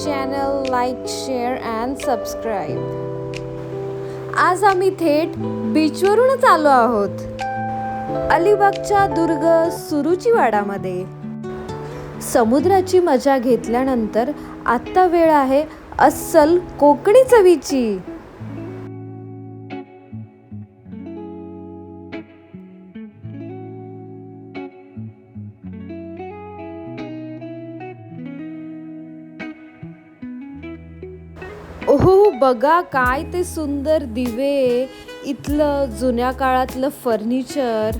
channel, like, share and subscribe. आज आम्ही थेट बीचवरूनच आलो आहोत. अलिबागच्या दुर्ग सुरुचीवाडामध्ये. समुद्राची मजा घेतल्यानंतर आता वेळ आहे अस्सल कोकणी चवीची. ओहो बघा काय ते सुंदर दिवे, इथलं जुन्या काळातलं फर्निचर,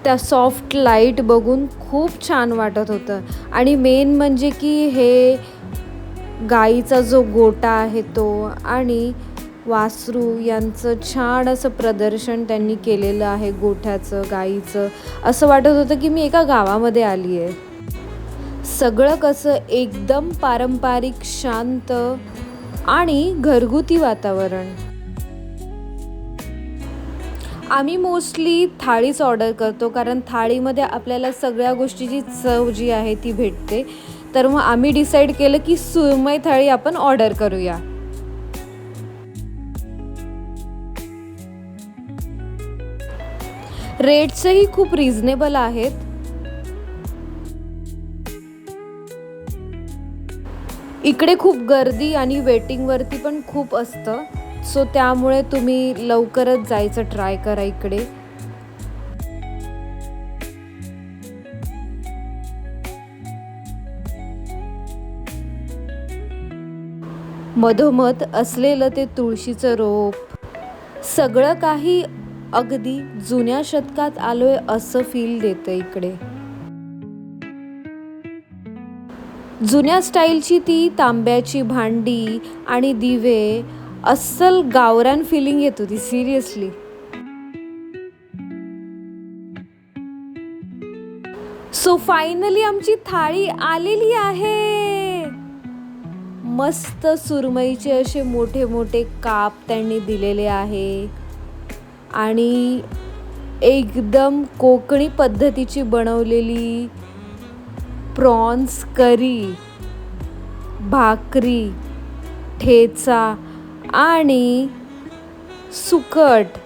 त्या सॉफ्ट लाईट बघून खूप छान वाटत होतं. आणि मेन म्हणजे की हे गाईचा जो गोटा आहे तो आणि वासरू यांचं छान असं प्रदर्शन त्यांनी केलेलं आहे गोठ्याचं, गाईचं. असं वाटत होतं की मी एका गावामध्ये आली आहे. सगळं कसं एकदम पारंपरिक, शांत आणि घरगुती वातावरण. आम्ही मोस्टली थाळीच ऑर्डर करतो कारण थाळीमध्ये आपल्याला सगळ्या गोष्टीची चव जी आहे ती भेटते. तर मग आम्ही डिसाईड केलं की सुरमई थाळी आपण ऑर्डर करूया. रेट्सही खूप रिझनेबल आहेत. इकडे खूप गर्दी आणि वेटिंगवरती पण खूप असतं, सो त्यामुळे तुम्ही लवकरच जायचं ट्राय करा इकडे. मधोमध असलेलं ते तुळशीचं रोप, सगळं काही अगदी जुन्या शतकात आलोय असं फील देतं इकडे. जुन्या स्टाईलची ती तांब्याची भांडी आणि दिवे, अस्सल गावरान फिलिंग येत होती सिरियसली. सो फायनली आमची थाळी आलेली आहे. मस्त सुरमईचे असे मोठे मोठे काप त्यांनी दिलेले आहे आणि एकदम कोकणी पद्धतीची बनवलेली प्रॉन्स करी, भाकरी, ठेचा आणि सुकट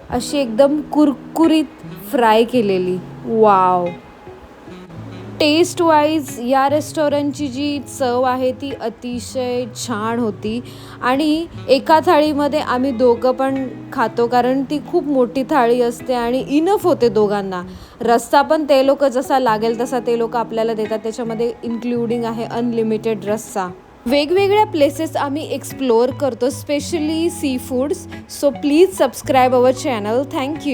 अशी एकदम कुरकुरीत फ्राय केलेली. वाव. टेस्ट वाईज या रेस्टॉरंटची जी चव आहे ती अतिशय छान होती. आणि एका थाळीमध्ये आम्ही दोघं पण खातो कारण ती खूप मोठी थाळी असते आणि इनफ होते दोघांना. रस्सा पण ते लोक जसा लागेल तसा ते लोक आपल्याला देतात, त्याच्यामध्ये इन्क्लुडिंग आहे अनलिमिटेड रस्सा. वेगवेगळ्या प्लेसेस आम्ही एक्सप्लोअर करतो, specially sea foods. So please subscribe our channel. Thank you.